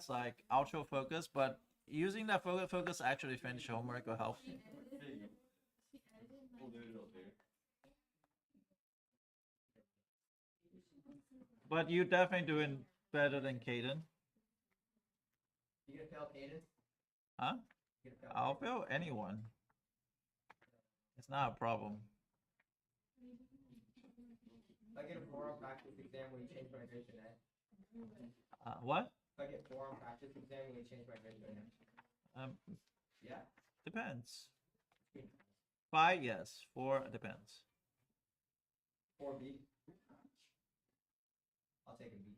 that's like autofocus, but using that focus actually finish homework will help. But you definitely doing better than Caden. You gonna fail Caden? Huh? I'll fail anyone. It's not a problem. If I get a 4 on practice exam, will you change my grade today? What? If I get 4 on practice exam, will you change my grade today? Yeah. Depends. 5, yes. 4, depends. 4B. I'll take a B.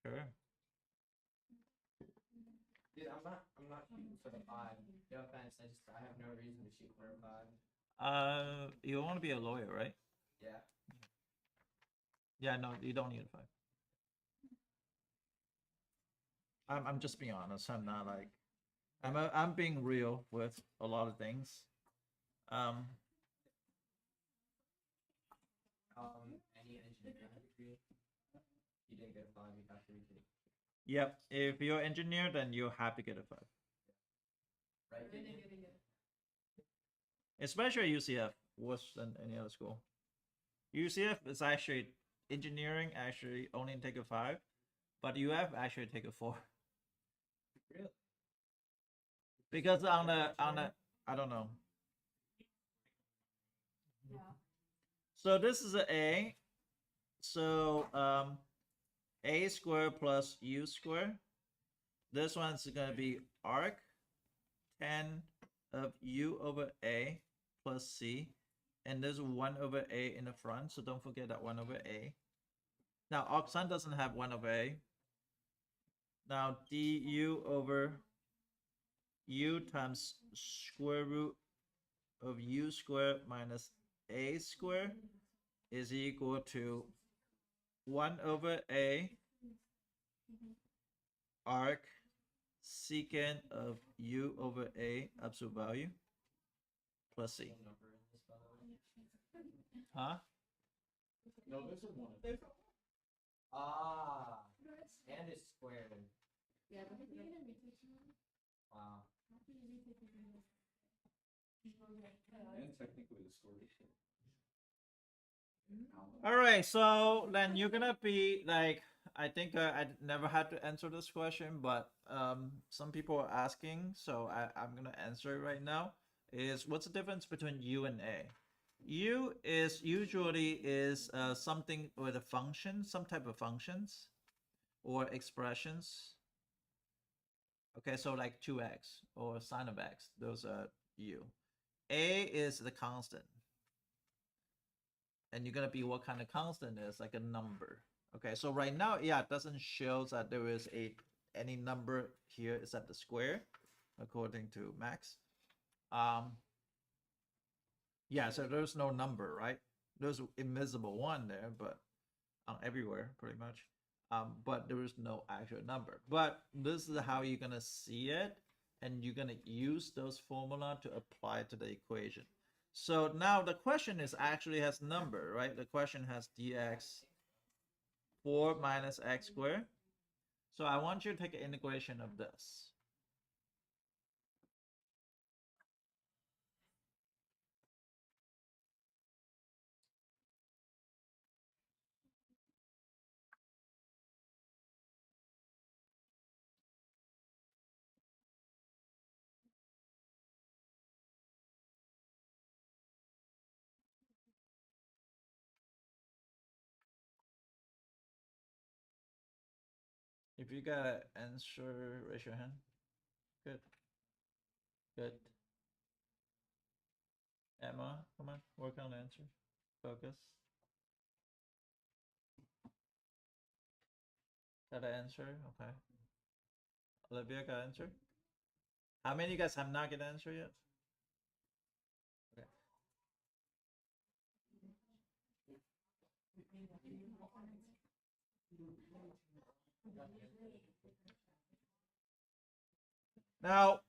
Sure. Dude, I'm not shooting for the 5. No offense, I have no reason to shoot for a 5. You want to be a lawyer, right? Yeah. Yeah, no, you don't need a 5. I'm just being honest. I'm not like I'm being real with a lot of things. Any engineering degree, you didn't get a 5, you have to retake. Yep. If you're engineer, then you have to get a 5. Right? Especially UCF, worse than any other school. UCF is actually engineering actually only take a 5, but UF actually take a 4. Really? Because on the I don't know. Yeah. So this is an A. So A squared plus U squared. This one's gonna be arc 10 of U over A plus C. And there's 1 over A in the front, so don't forget that 1 over A. Now arcsin doesn't have 1 over A. Now du over U times square root of U squared minus A squared is equal to 1 over A arc secant of U over A absolute value plus C. Huh? No, this is one. Ah, and it's squared. Yeah, but if you get a retake Wow. And technically the score is shit. All right, so then you're gonna be like, I think I never had to answer this question, but some people are asking, so I'm gonna answer it right now. Is what's the difference between U and A? U is usually something with a function, some type of functions or expressions. Okay, so like 2x or sine of x, those are U. A is the constant. And you're gonna be what kind of constant is like a number. Okay, so right now, yeah, it doesn't show that there is any number here except the square, according to Max. Yeah, so there's no number, right? There's invisible 1 there, but everywhere pretty much. But there is no actual number. But this is how you're gonna see it, and you're gonna use those formula to apply to the equation. So now the question is actually has number, right? The question has dx 4 minus x squared. So I want you to take an integration of this. If you got an answer, raise your hand. Good. Good. Emma, come on, work on the answer. Focus. Got an answer? Okay. Olivia got an answer? How many of you guys have not got an answer yet? Okay. Now,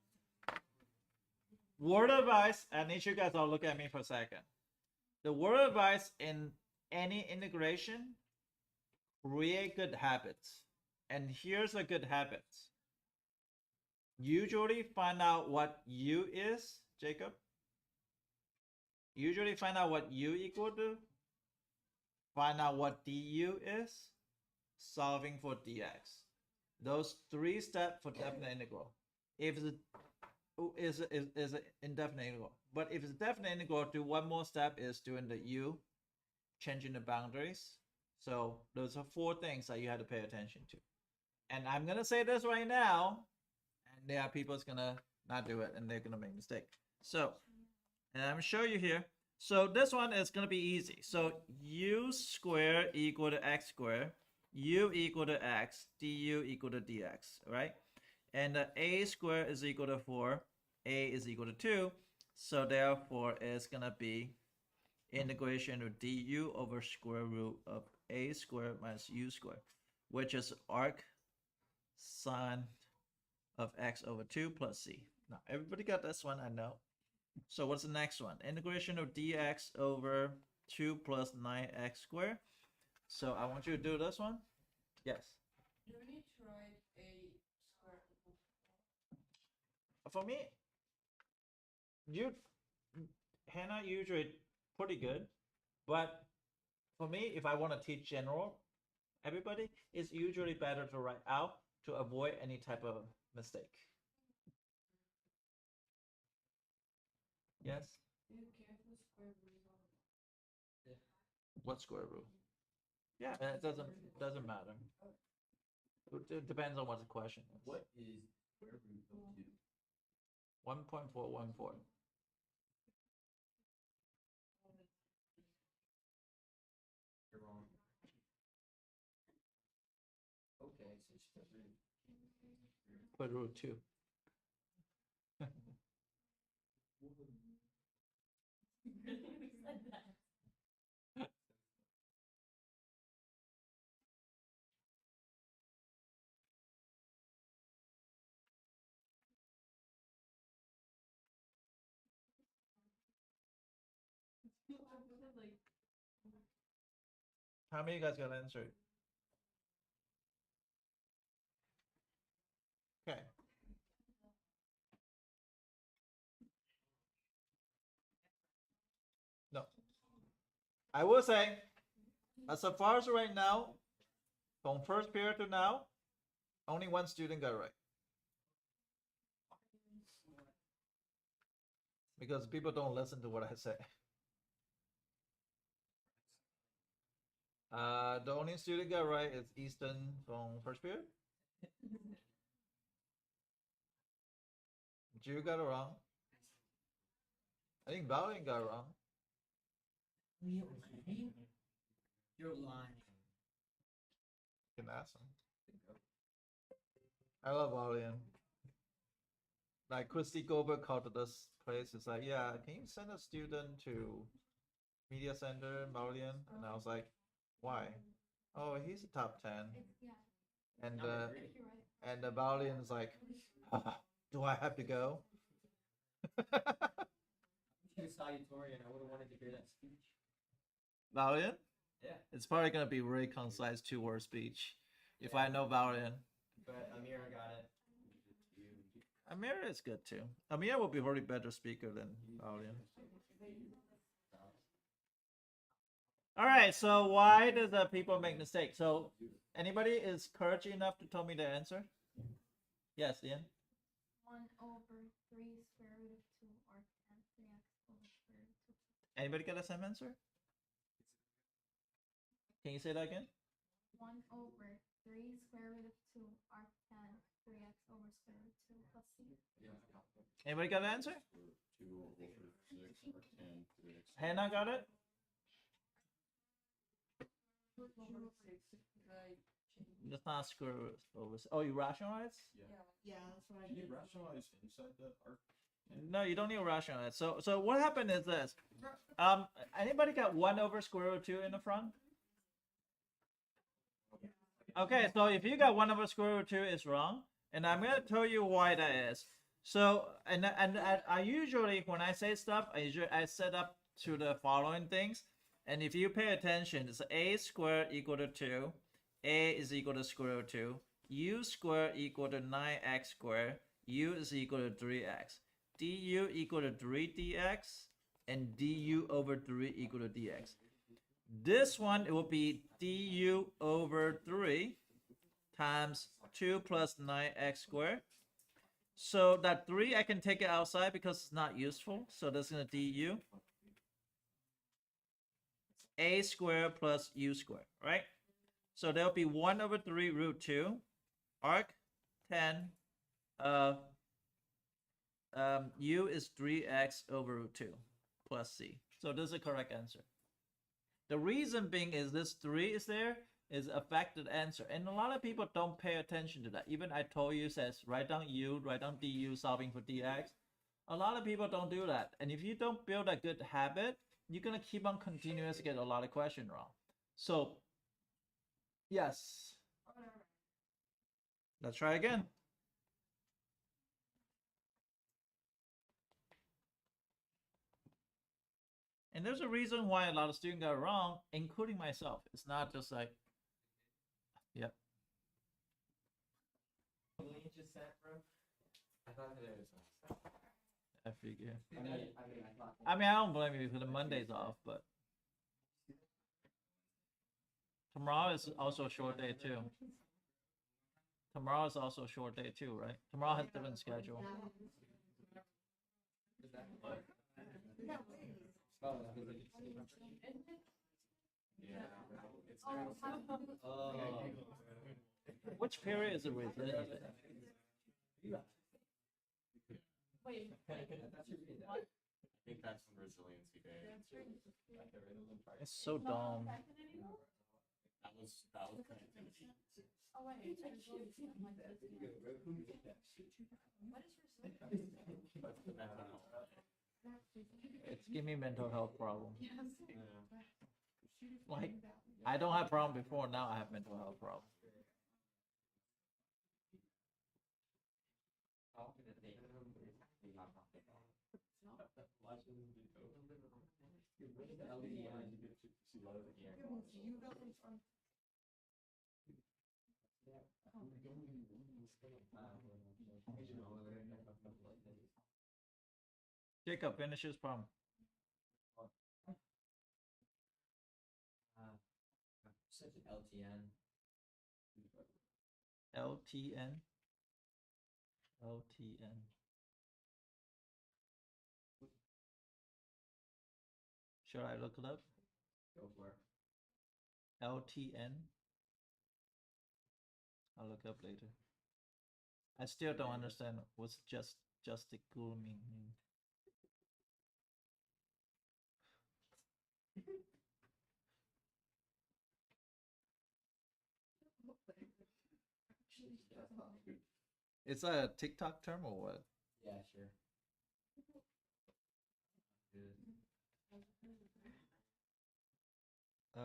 word advice, I need you guys all look at me for a second. The word advice in any integration, create good habits. And here's a good habit. Usually find out what u is, Jacob. Usually find out what u equal to. Find out what du is. Solving for dx. Those 3 steps for definite integral. If it's is an indefinite integral, but if it's definite integral, do one more step is doing the u, changing the boundaries. So those are 4 things that you have to pay attention to. And I'm gonna say this right now, and there are people that's gonna not do it, and they're gonna make a mistake. So, and I'm gonna show you here. So this one is gonna be easy. So u squared equal to x squared, u equal to x, du equal to dx, right? And a squared is equal to 4, a is equal to 2. So therefore, it's gonna be integration of du over square root of a squared minus u squared, which is arc sine of x over 2 plus c. Now, everybody got this one, I know. So what's the next one? Integration of dx over 2 plus 9x squared. So I want you to do this one. Yes. Do we need to write a square? For me, Hannah usually pretty good, but for me, if I want to teach general, everybody, it's usually better to write out to avoid any type of mistake. Yes? Do you care for square root of? What square root? Yeah, it doesn't matter. It depends on what the question is. What is square root of 2? 1.414. You're wrong. Okay, so it's square root. Square root 2. How many of you guys got answered? Okay. No. I will say, as far as right now, from first period to now, only 1 student got it right. Because people don't listen to what I say. The only student got right is Easton from first period. Drew got it wrong. I think Valiant got it wrong. You're lying. You can ask him. I love Valiant. Like Christy Goldberg called to this place. It's like, yeah, can you send a student to Media Center, Valiant? And I was like, why? Oh, he's a top 10. Yeah. And I agree. You're right. and the Valiant is like, do I have to go? He was salutatorian. I would have wanted to hear that speech. Valiant? Yeah. It's probably gonna be really concise 2-word speech. If Yeah. I know Valiant. But Amira got it. Amira is good too. Amira will be a very better speaker than Valiant. All right, so why does people make mistakes? So anybody is courage enough to tell me the answer? Yes, Ian. 1 over 3 square root of 2 or 10 3x over square root of 2. Anybody got the same answer? Can you say that again? 1 over 3 square root of 2 arc 10 3x over square root of 2 plus c. Anybody got the answer? 2 over 6 or 10 3x. Hannah got it? That's not square root over. Oh, you rationalize? Yeah, that's what I Can you did. rationalize inside that arc? No, you don't need to rationalize. So what happened is this. Anybody got 1 over square root of 2 in the front? Okay, so if you got 1 over square root of 2, it's wrong. And I'm gonna tell you why that is. So and I usually when I say stuff, I set up to the following things. And if you pay attention, it's a squared equal to 2, a is equal to square root of 2, u squared equal to 9x squared. U is equal to 3x. Du equal to 3 dx. And du over 3 equal to dx. This one, it will be du over 3 times 2 plus 9x squared. So that 3, I can take it outside because it's not useful. So that's going to du. A squared plus u squared, right? So there'll be 1 over 3 root 2. Arc 10. U is 3x over root 2 plus c. So this is the correct answer. The reason being is this 3 is there is affected answer. And a lot of people don't pay attention to that. Even I told you, says write down u, write down du, solving for dx. A lot of people don't do that. And if you don't build a good habit, you're going to keep on continuously get a lot of questions wrong. So, yes. Let's try again. And there's a reason why a lot of students got it wrong, including myself. It's not just like, yep. I figure. I mean, I don't blame you because the Monday's off, but tomorrow is also a short day too. Tomorrow is also a short day too, right? Tomorrow has a different schedule. Which period is it with? I think that's some resiliency day. It's so dumb. That was kind of easy. It's give me mental health problem. Like, I don't have problem before, now I have mental health problem. Jacob, finish his problem. Such an LTN. LTN. LTN. Should I look it up? Go for it. LTN. I'll look up later. I still don't understand what's justical mean. It's a TikTok term or what? Yeah, sure.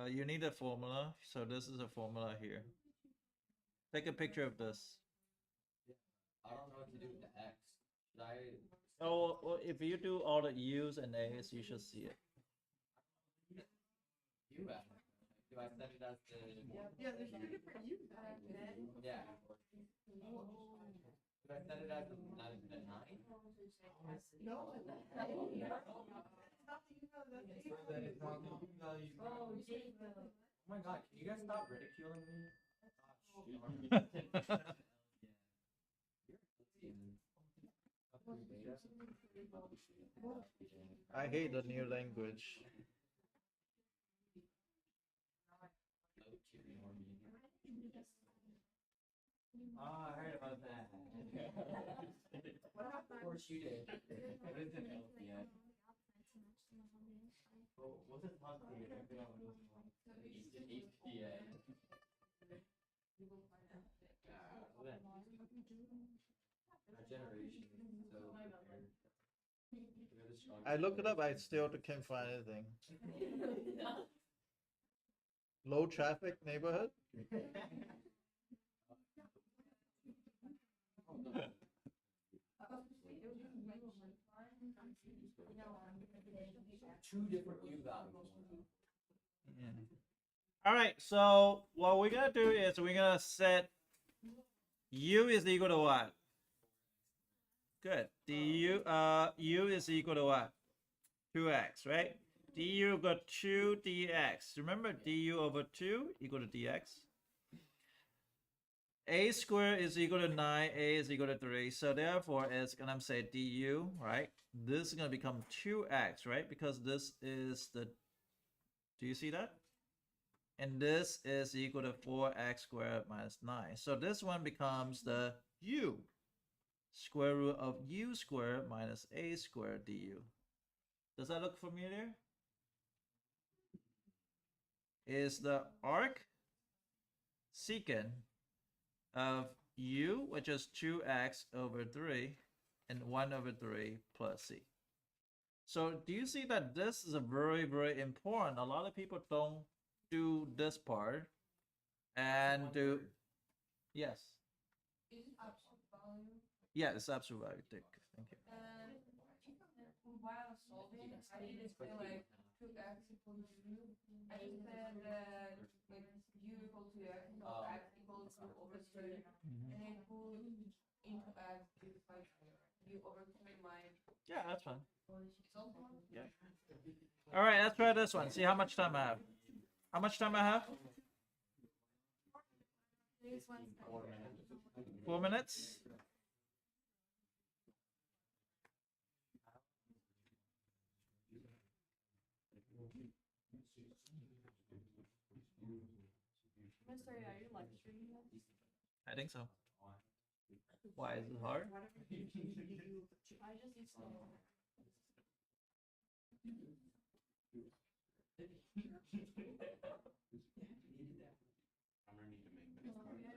You need a formula, so this is a formula here. Take a picture of this. I don't know what to do with the X. Should I? Oh, well, if you do all the U's and A's, you should see it. U X. Do I set it as the? Yeah, there's two different U's. Yeah. Do I set it as the 9? No, it's not the U value, that's the U value. Oh my god, can you guys stop ridiculing me? I hate the new language. Oh, I heard about that. Of course you did. What is an LTN? What's it supposed to be? It's an HTA. Our generation is so prepared. I looked it up, I still can't find anything. Low traffic neighborhood? Two different U values. Yeah. All right, so what we're gonna do is we're gonna set U is equal to what? Good. U is equal to what? 2x, right? Du got 2 dx. Remember, du over 2 equal to dx. A squared is equal to 9, a is equal to 3. So therefore, it's going to say du, right? This is going to become 2x, right? Because this is the, do you see that? And this is equal to 4x squared minus 9. So this one becomes the u. Square root of u squared minus a squared du. Does that look familiar? Is the arc secant of u, which is 2x over 3, and 1 over 3 plus c. So do you see that this is a very, very important? A lot of people don't do this part and do, yes. Is it absolute value? Yeah, it's absolute value. Thank you. While solving, I didn't say like 2x equals u. I just said that like u equal to x, so x equals to over 3. And then put into x is like u over 3 minus. Yeah, that's fine. So Yeah. All right, let's try this one. See how much time I have. How much time I have? This one's 4 minutes. Mister, are you live streaming this? I think so. Why is it hard? I just need some.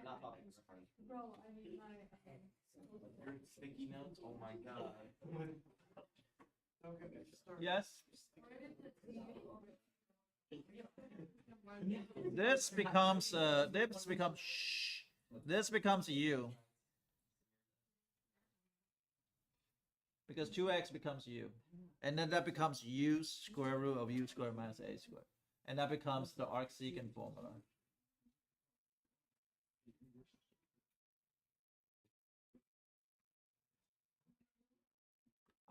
Not talking so hard. Bro, I need my. Your sticky notes? Oh my god. Okay, start. Yes. This becomes this becomes u. Because 2x becomes u. And then that becomes u square root of u squared minus a squared. And that becomes the arcsecant formula.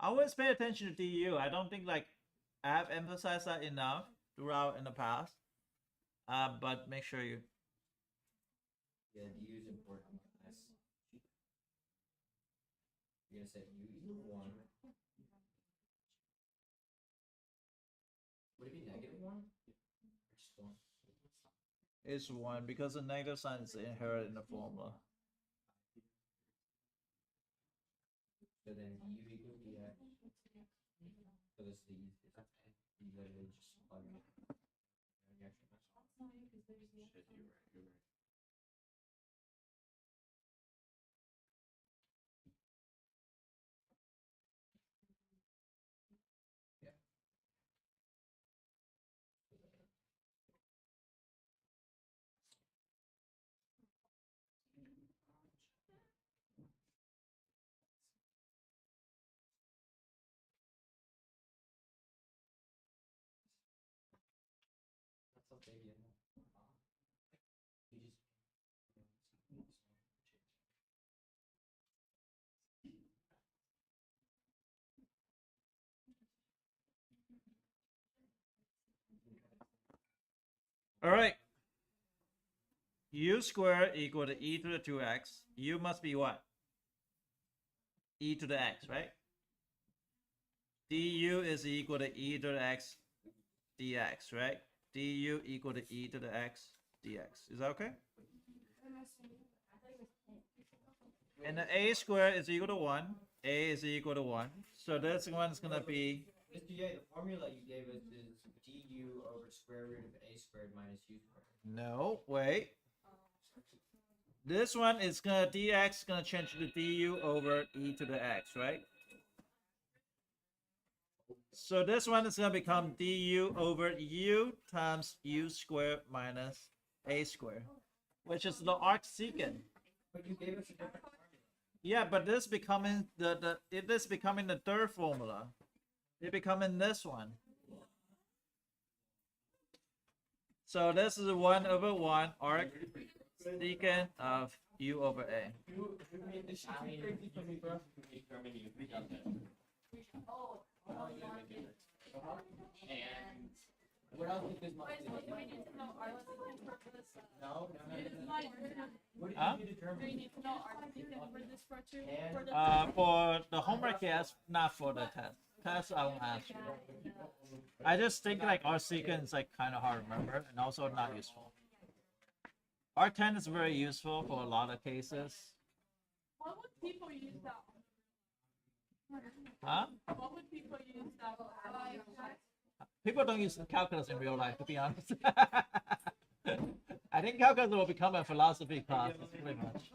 Always pay attention to du. I don't think like I have emphasized that enough throughout in the past. But make sure you. Yeah, du is important. Nice. You're gonna say u equals 1. Would it be negative 1? Or just 1? It's 1 because the negative sign is inherent in the formula. So then du equals dx. So this is the easiest. You literally just plug it in. That's so big, yeah. You just. All right. U squared equal to e to the 2x. U must be what? E to the x, right? Du is equal to e to the x dx, right? Du equal to e to the x dx. Is that okay? And the a squared is equal to 1. A is equal to 1. So this one is going to be... Mr. Ye, the formula you gave us is du over square root of a squared minus u squared. No, wait. This one is going to... dx is going to change to du over e to the x, right? So this one is going to become du over u times u squared minus a squared, which is the arcsecant. But you gave us a different formula. Yeah, but this becoming it is becoming the third formula. It becoming this one. So this is 1 over 1 arcsecant of U over A. You made the shiny coming from Germany. We got that. And what else did this month do? No. What did Huh? you do to Germany? For the homework, yes, not for the test. Test, I won't ask you. I just think like our sequence like kind of hard to remember and also not useful. R10 is very useful for a lot of cases. What would people use that? Huh? What would people use that? People don't use calculus in real life, to be honest. I think calculus will become a philosophy class, pretty much.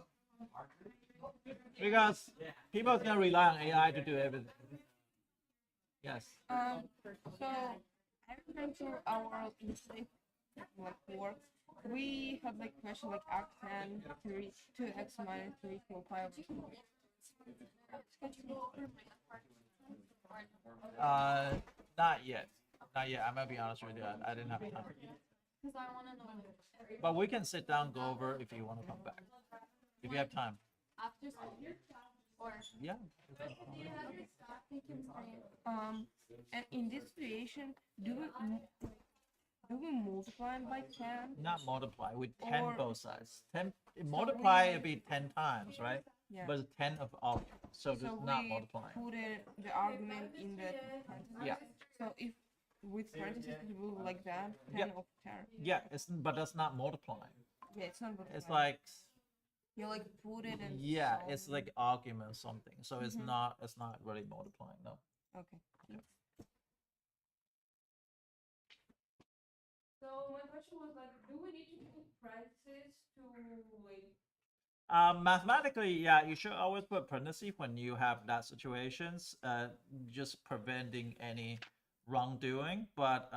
Because people are gonna rely on AI to do everything. Yes. So I remember our like work. We have like question like arctan 2x minus 3 equal 5. Not yet. Not yet. I'm gonna be honest with you. I didn't have time. Because I want to know But we can sit down, go over if you want to come back. If you have time. after school or Yeah. And in this situation, do we multiply by 10? Not multiply with 10 Or- both sides. 10 multiply we- it'd be 10 times, right? Yeah. But it's 10 of all. So it's So not we multiplying. put the argument in the parentheses. Yeah. So if with parentheses we do like that, 10 Yeah. of 10. Yeah, but that's not multiplying. Yeah, it's not multiplying. It's like you like put it and yeah, solve it's it. like argument or something. So it's Mhm. not really multiplying, no. Okay. So my question was like, do we need to put parentheses to like? Mathematically, yeah, you should always put parentheses when you have that situations, just preventing any wrongdoing. But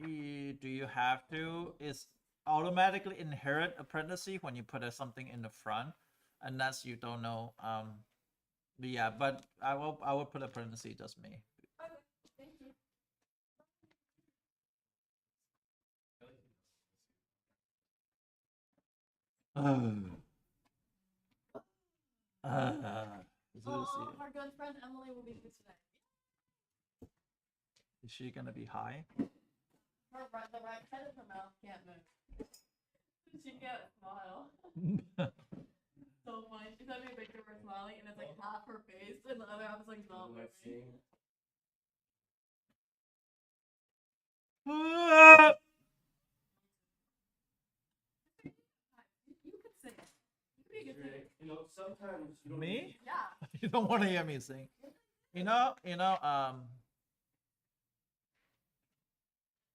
do you have to? It's automatically inherit a parenthesis when you put something in the front, unless you don't know. Yeah, but I will put a parenthesis, just me. Thank you. oh, our good friend Emily will be here today. Is she gonna be high? The right side of her mouth can't move. She can't smile. So funny. She sent me a picture of her smiling, and it's like half her face, and the other half is like not Let's moving. see. You could sing. You could be a good singer. You know, sometimes you don't Me? Yeah. You don't want to hear me sing.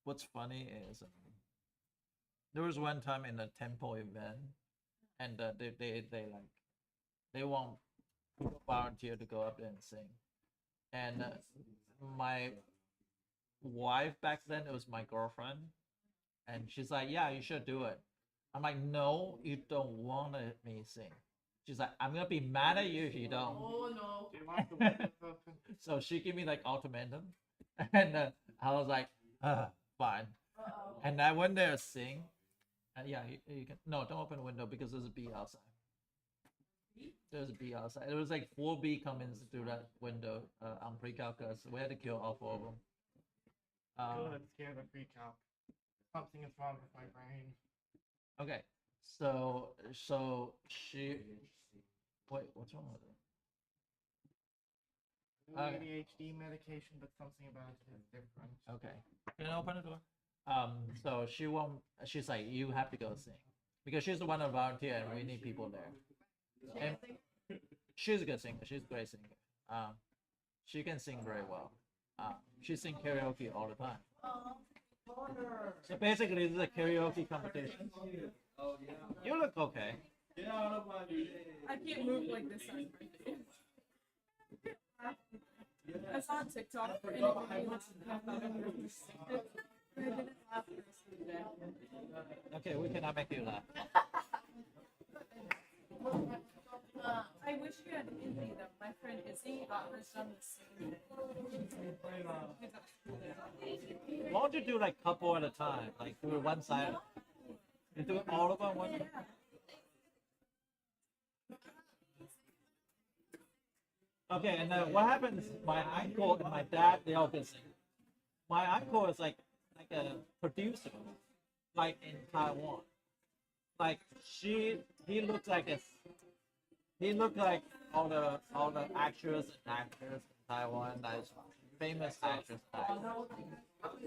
What's funny is there was one time in a temple event, and they want people volunteer to go up there and sing, and my wife back then, it was my girlfriend, and she's like, "Yeah, you should do it." I'm like, "No, you don't want me sing." She's like, "I'm gonna be mad at you if you don't." Oh no. Do you want the windows open? So she gave me like ultimatum, and I was like, fine. Uh-oh. And I went there to sing. And yeah, you can no, don't open the window because there's a bee outside. There's a bee outside. There was like 4 bee coming through that window on pre-calculus. We had to kill all 4 of them. Good, it's scared of pre-calc. Something is wrong with my brain. Okay, so she. Wait, what's wrong with it? No Okay. ADHD medication, but something about it is different. Okay. Can I open the door? So she won't. She's like, you have to go sing because she's the one to volunteer, and we need people there. And she's a good singer. She's a great singer. She can sing very well. She sings karaoke all the time. So basically, this is a karaoke competition. Oh yeah. You look okay. Get out of my way. I can't move like this on my face. I saw on TikTok and it was Okay, we cannot make you laugh. I wish you had Izzy though. My friend Izzy got hers done the same day. Why don't you do like couple at a time, like do it one side? You do all of them? One? Okay, and then what happens? My uncle and my dad, they all can sing. My uncle is like a producer, like in Taiwan. Like he looks like he looked like all the actors and actors in Taiwan, like famous actors.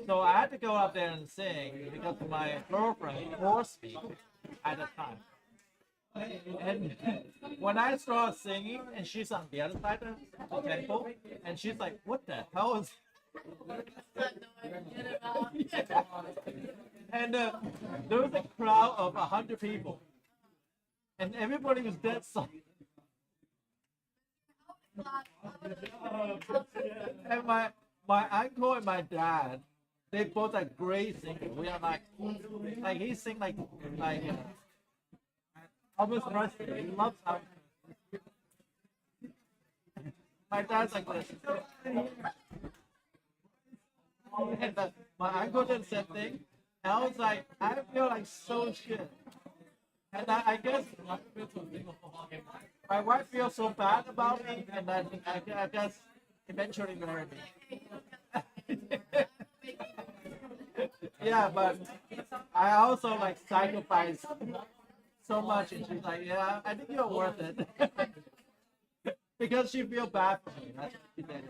So I had to go up there and sing because my girlfriend forced me at the time. And when I started singing, and she's on the other side of the temple, and she's like, "What the hell is?" And there was a crowd of 100 people, and everybody was dead silent. And my uncle and my dad, they both are great singers. We are like he sing like Elvis Presley. He loves Elvis. My dad's like this. And my uncle did the same thing. And I was like, I feel like so shit. And I guess my wife feels so bad about me, and then I guess eventually married me. Yeah, but I also like sacrifice so much, and she's like, "Yeah, I think you're worth it," because she feel bad for me. That's what she did.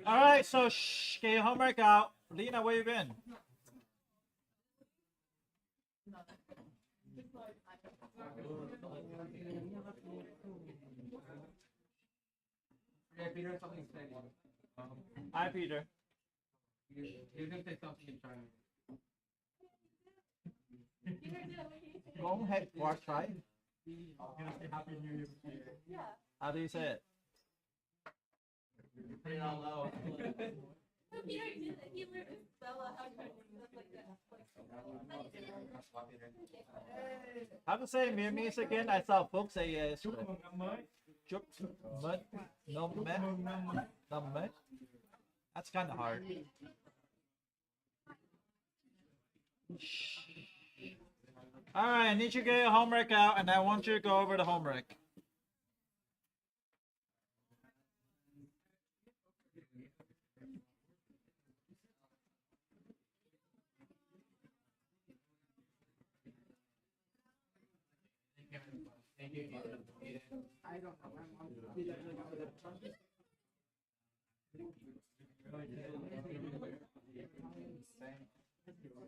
All right, so get your homework out. Lena, where you been? Yeah, Peter, something exciting. Hi, Peter. He's gonna say something in Chinese. Go ahead, watch, right? He's gonna say Happy New Year. How do you say it? Say it out loud. He learned Bella how to stuff like that. How to say Myanmarese again? I saw folks say Chúc mến nôm mét nôm mét. That's kind of hard. All right, I need you to get your homework out, and I want you to go over the homework. I don't know.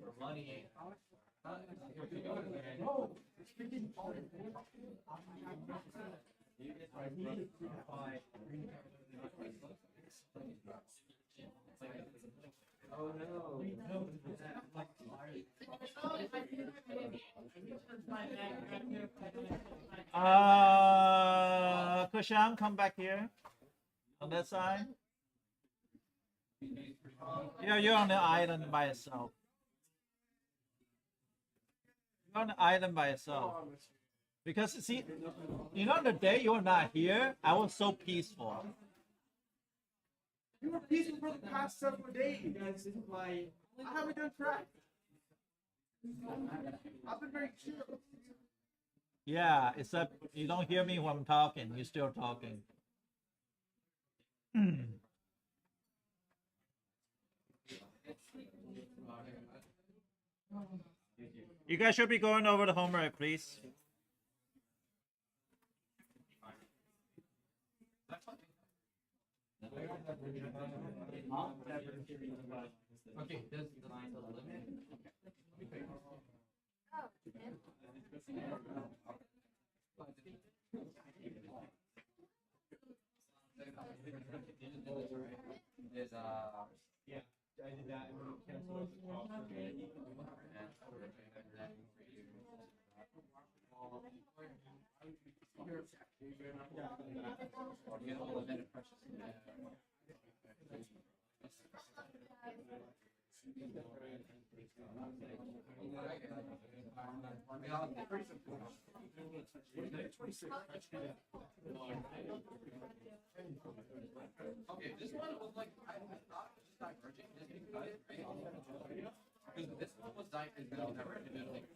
For money. Oh no. Kushang, come back here. On that side. Yeah, you're on the island by yourself. You're on the island by yourself. Because see, you know the day you were not here, I was so peaceful. You were peaceful for the past several days. Like, I haven't done crap. I've been very chill. Yeah, except you don't hear me when I'm talking. You're still talking. You guys should be going over the homework, please. Okay, this is the line to the limit. Is I did that and then cancel out the cost. Okay, this one was like, I thought it was just diverging, just because, right? Because this one was divergent, like,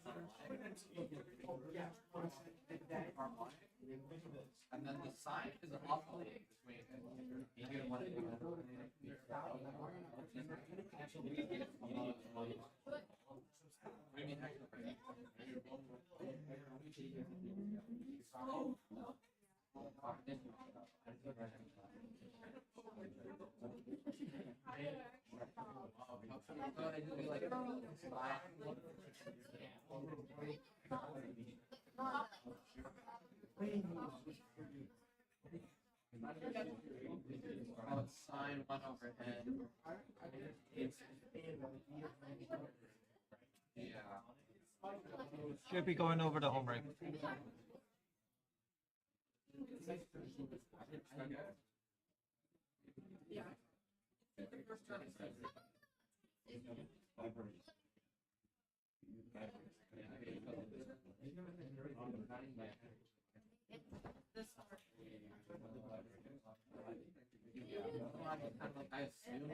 harmonic. And then the sign is oscillating between negative one and sine 1 over n. Yeah. Should be going over the homework. I assume.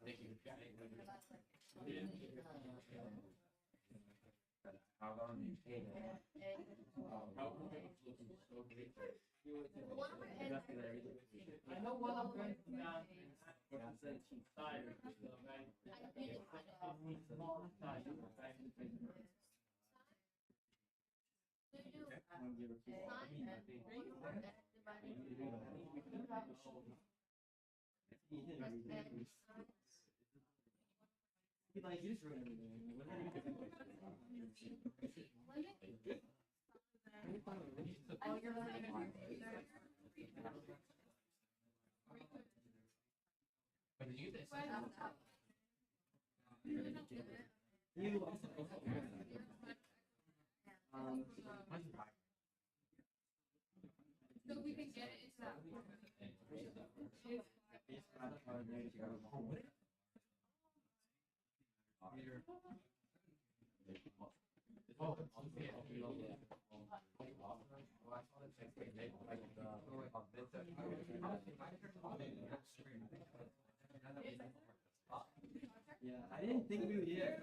Thank you. How long you take? I know what I'm going to down is side, so right? Small side, Like, you just ruined everything. Oh, you're right. When you this. You So we can get it into that. Yeah, I didn't think we would yet.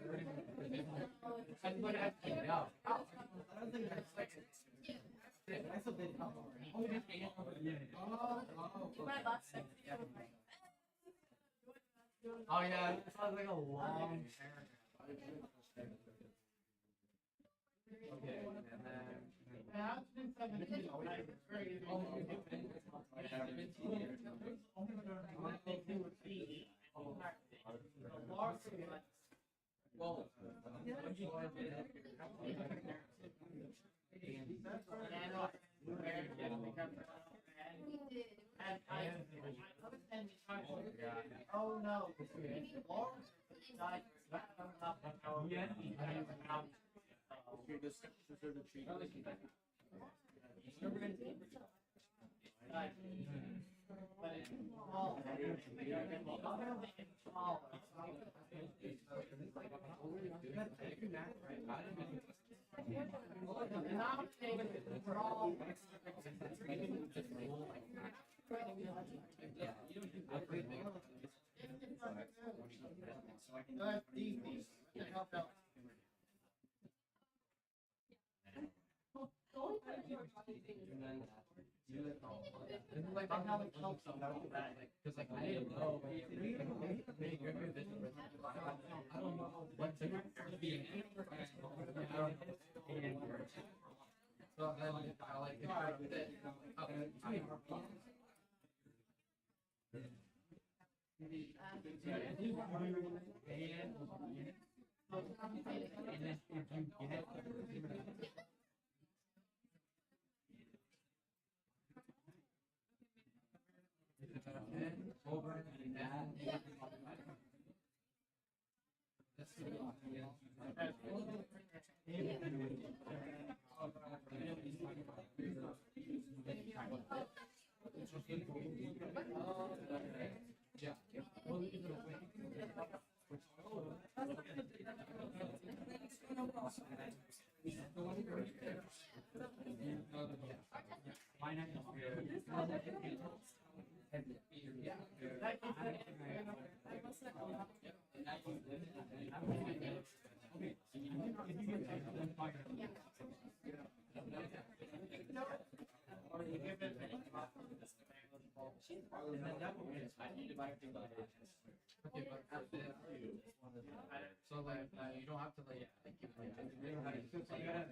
I would have to know. I don't think that's like I still did help. My last second. Oh yeah, it sounds like a long Okay, and then. Yeah, it's been 17. It's very easy. Well, Oh no. this is like how it helps them out with that, like, because like I didn't know. I don't know what to be. So then I like to try with it. Okay, but after that, so like you don't have to like you don't have to so you gotta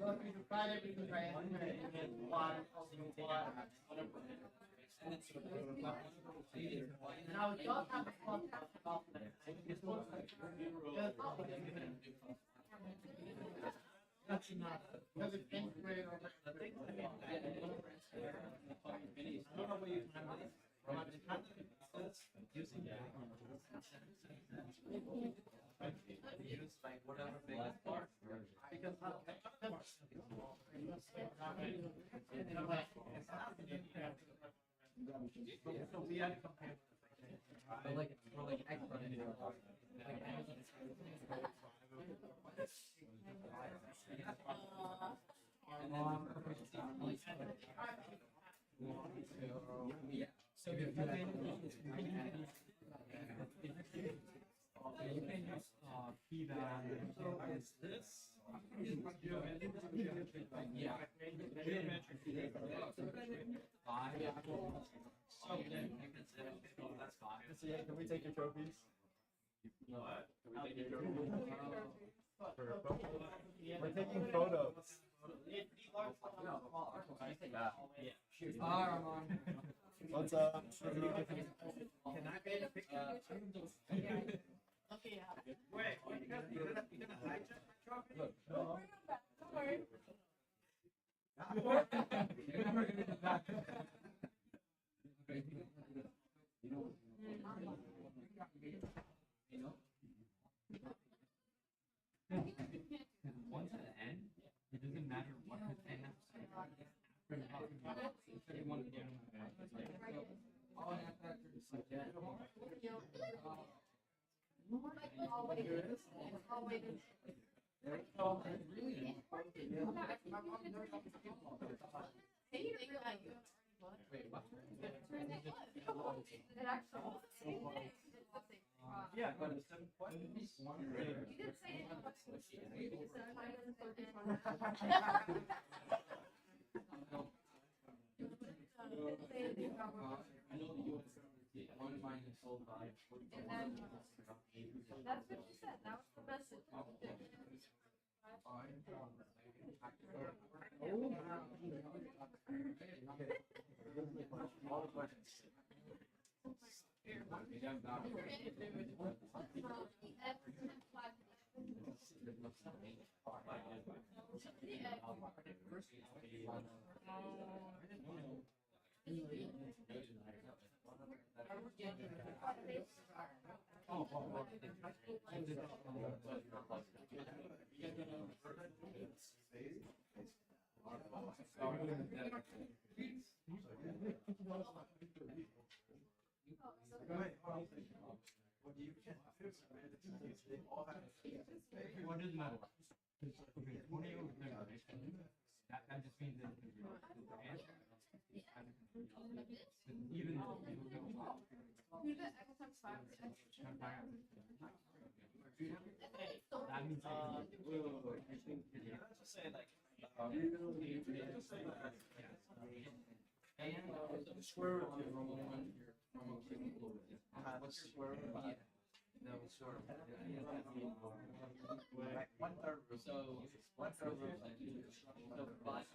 Divide everything by one, and then one, and I would just have to call it off there. That's enough. Because it's been great over I don't know where you find this. Using use like whatever biggest part because so we had to compare but like for like an expert yeah. So if you can use p value. so is this Yeah. Five. so then you can say that's fine. Can we take your trophies? What? We're taking photos. What's up? Can I get a picture? Okay, yeah. Wait, you're gonna hijack my trophy? Look. Don't worry. Once at the end, it doesn't matter what the end It actually was the same thing. Yeah, but it's 7 points. You did say it. I know the US one minus all five. That's what she said. That was the message. What does matter? Okay, 20 over there, that just means that even though You did X times 5. that means Let's just say like and the square root of the normal one here from a what's the square root of no square root. like 1/3 root. So 1/3 root. so five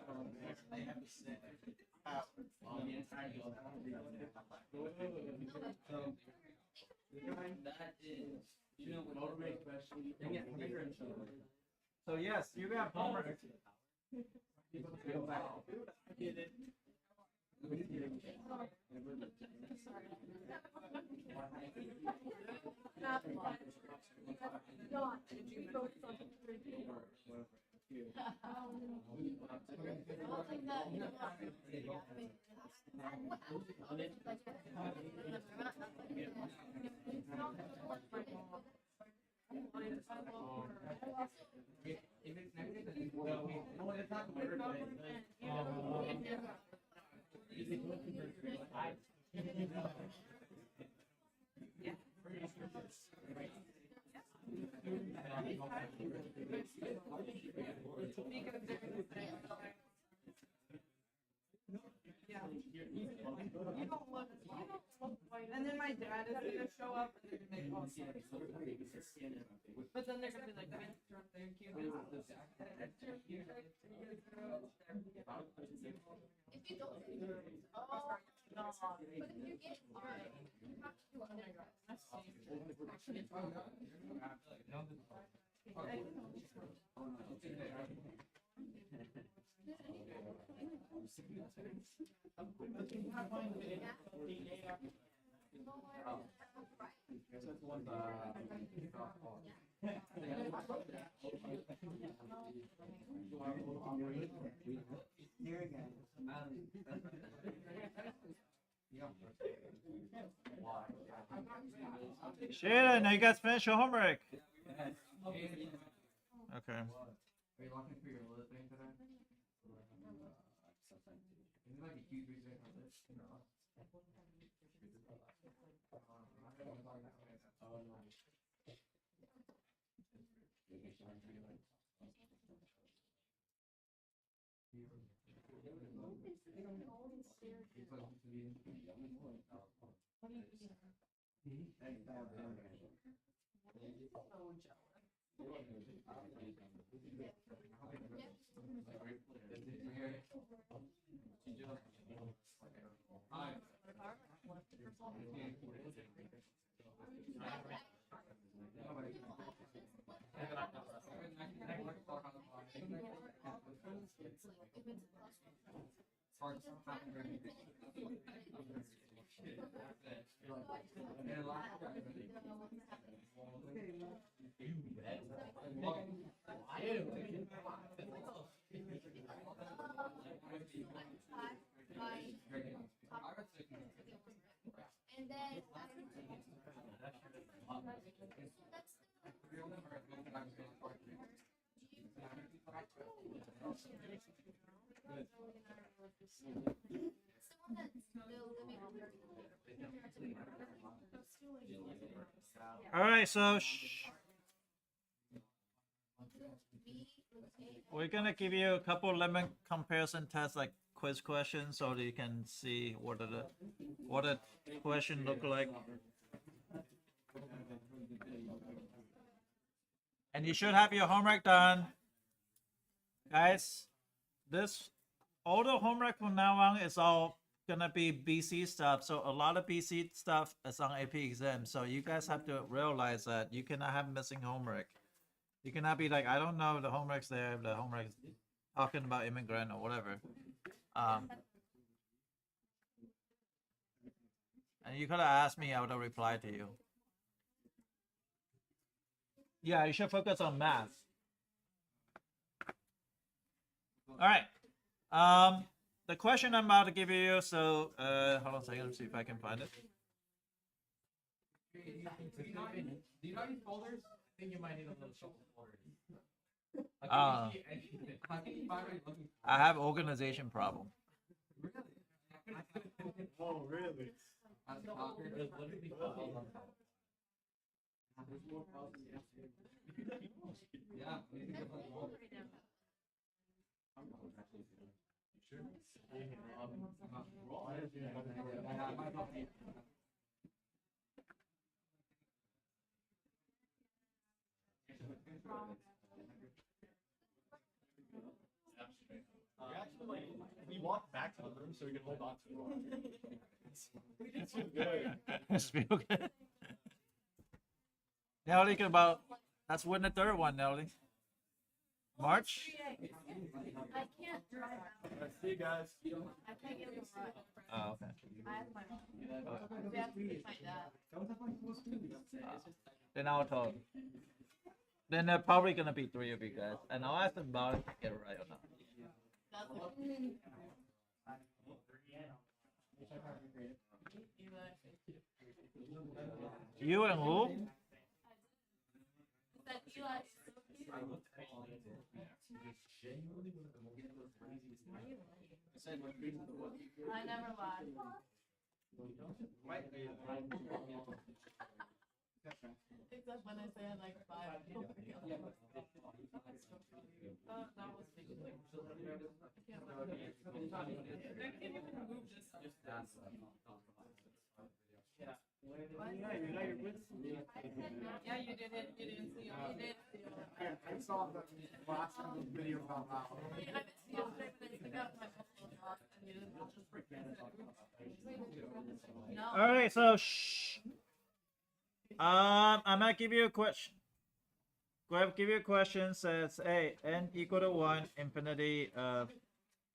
They have to say half on the entire that is you know what automatic question bigger and So yes, you got homework. I get it. If it's negative, then it's no, it's not converted. And then my dad is gonna show up and they're gonna make all but then they're gonna be like, thank you. If you don't, oh, no. But if you get it right, you have to do Shayla, now you guys finish your homework. Okay. Are you looking for your little thing today? Is it like a huge reason for this? No. And then All right, so we're gonna give you a couple lemon comparison tests, like quiz questions, so that you can see what a question look like. And you should have your homework done, guys. All the homework from now on is all gonna be BC stuff. So a lot of BC stuff is on AP exam. So you guys have to realize that you cannot have missing homework. You cannot be like, I don't know, the homework's there, the homework's talking about immigrant or whatever. And you could have asked me, I would have replied to you. Yeah, you should focus on math. All right. The question I'm about to give you, so hold on a second, let's see if I can find it. Do you know these folders? I think you might need a little shuffle folder. I have organization problem. Oh, really? Yeah. We walked back to the room so we could hold on to it. It's feel good. Nelly, let's win the third one, Nelly. March? I can't drive. See you guys. I can't get a ride. Oh, okay. I have my mom. We have to meet my dad. Then I'll talk. Then they're probably gonna be three of you guys, and I'll ask them about it to get it right or not. That's You and who? that Eli is so cute. I never lied. Except when I say I like 5 people. That was Yeah, you didn't. You didn't see him. You did see him. I saw the last video about that. I missed you yesterday, but then you took out my muscle off and you didn't just No. All right, so shh. I'm gonna give you a question. Give you a question. Says, hey, n equal to 1, infinity of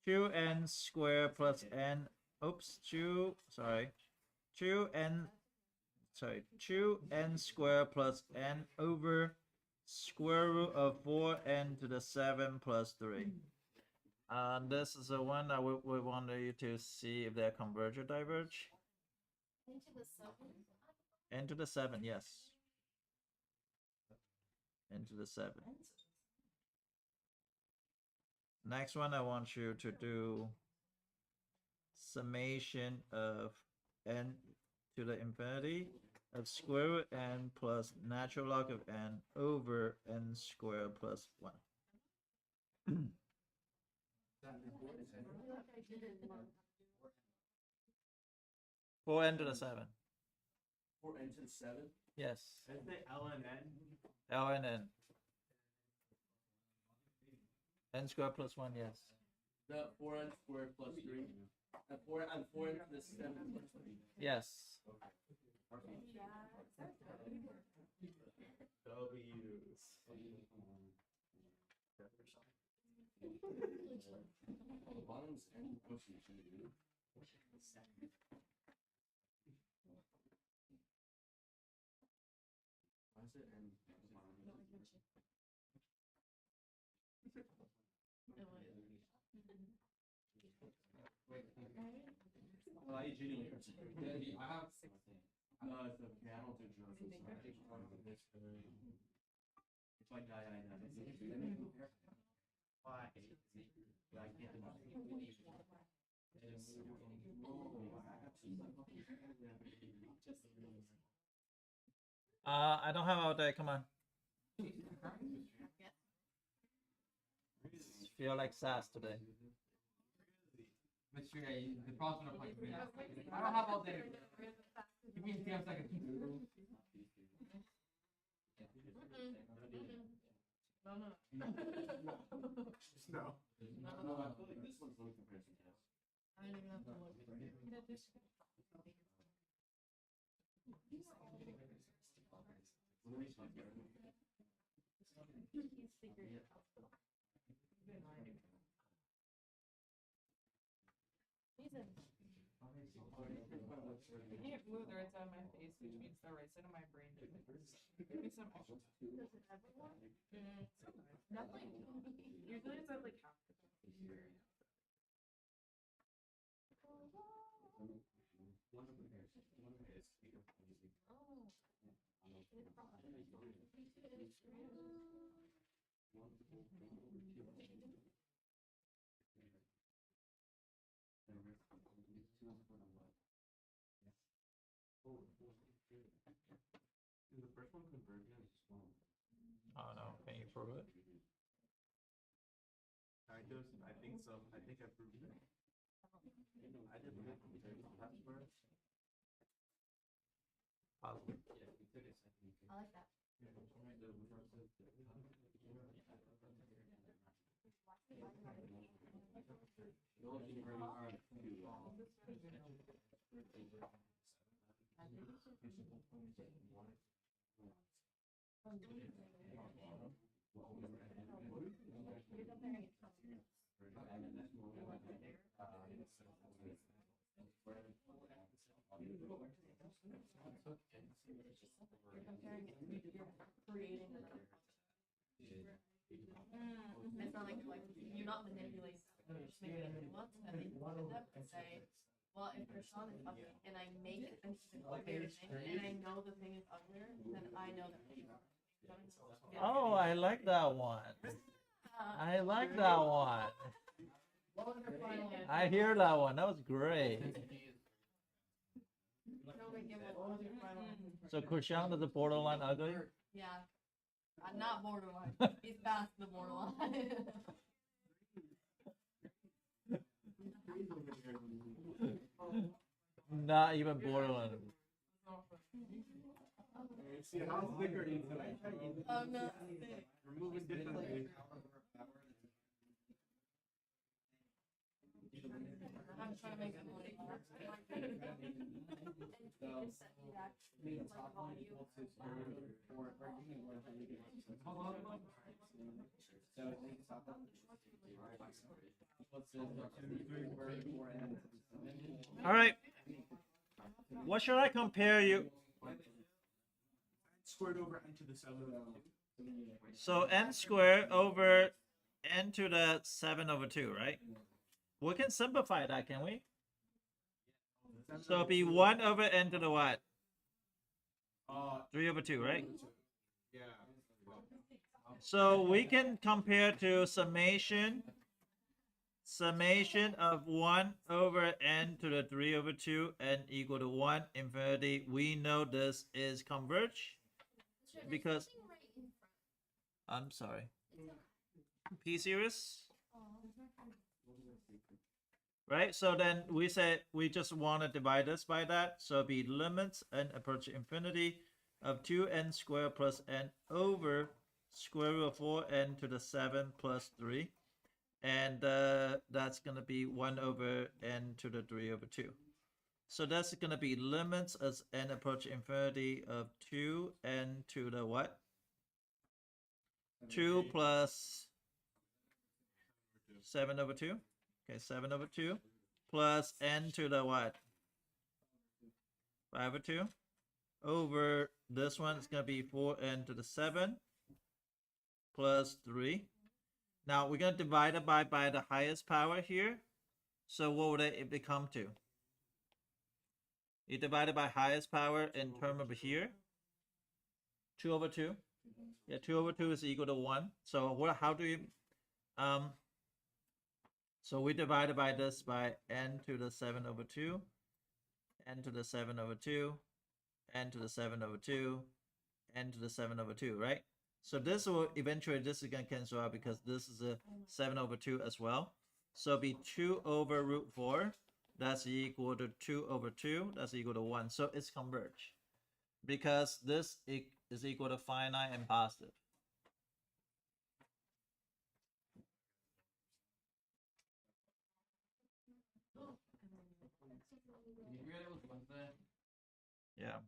2n squared plus n. Oops, 2n squared plus n over square root of 4n to the 7 plus 3. This is the one that we wanted you to see if they converge or diverge. Into the 7. Into the 7, yes. Into the 7. Next one, I want you to do summation of n to the infinity of square root n plus natural log of n over n squared plus 1. 4n to the 7. 4n to the 7? Yes. Isn't it ln n? Ln n. N squared plus 1, yes. The 4n squared plus 3. And 4n to the 7 plus 3. Yes. Bottom's n question. Why is it n? Well, I genuinely hurts. I have 16. It's okay. I don't do drugs. It's like Why? I can't do I don't have all day. Come on. Feel like sass today. But sure, the problem's not like I don't have all day. Give me 10 seconds. No. No, I feel like this one's low comparison test. I don't even have to look. I can't move the right side of my face, which means the right side of my brain didn't exist. Give me some options. Definitely. Usually it's at like half the time. Is the first one convergent? Oh no, can you prove it? I think so. I think I proved it. I did the password. Positive. I like that. You're comparing it. You're creating another concept. It's not like you're not manipulating them. You're just making a nuance, and then you look at them and say, well, if Krishan is ugly, and I make an even uglier thing, and I know the thing is uglier, then I know that thing is ugly. Oh, I like that one. I like that one. What was your final answer? I hear that one. That was great. No big deal. What was your final answer? So Krishan is a borderline ugly. Yeah. Not borderline. He's past the borderline. Not even borderline. See how thick are you tonight? I'm not sick. We're moving differently. I'm trying to make it like All right. What should I compare you? Squared over n to the 7. So n squared over n to the 7 over 2, right? We can simplify that, can we? So it'll be 1 over n to the what? 3 over 2, right? Yeah. So we can compare to summation of 1 over n to the 3 over 2 n equal to 1 infinity. We know this is converge because I'm sorry. P series, right? So then we say we just want to divide this by that. So it'll be limits n approach infinity of 2n squared plus n over square root of 4n to the 7 plus 3. And that's going to be 1 over n to the 3 over 2. So that's going to be limits as n approach infinity of 2n to the what? 2 plus 7 over 2. Okay, 7 over 2 plus n to the what? 5 over 2 over this one is going to be 4n to the 7 plus 3. Now we're going to divide it by the highest power here. So what would it become to? You divide it by highest power in term of here. 2 over 2. Yeah, 2 over 2 is equal to 1. So what? How do you so we divide it by this by n to the 7 over 2, n to the 7 over 2, n to the 7 over 2, n to the 7 over 2, right? So this will eventually, this is going to cancel out because this is a 7 over 2 as well. So it'll be 2 over root 4. That's equal to 2 over 2. That's equal to 1. So it's converge because this is equal to finite and positive. Yeah.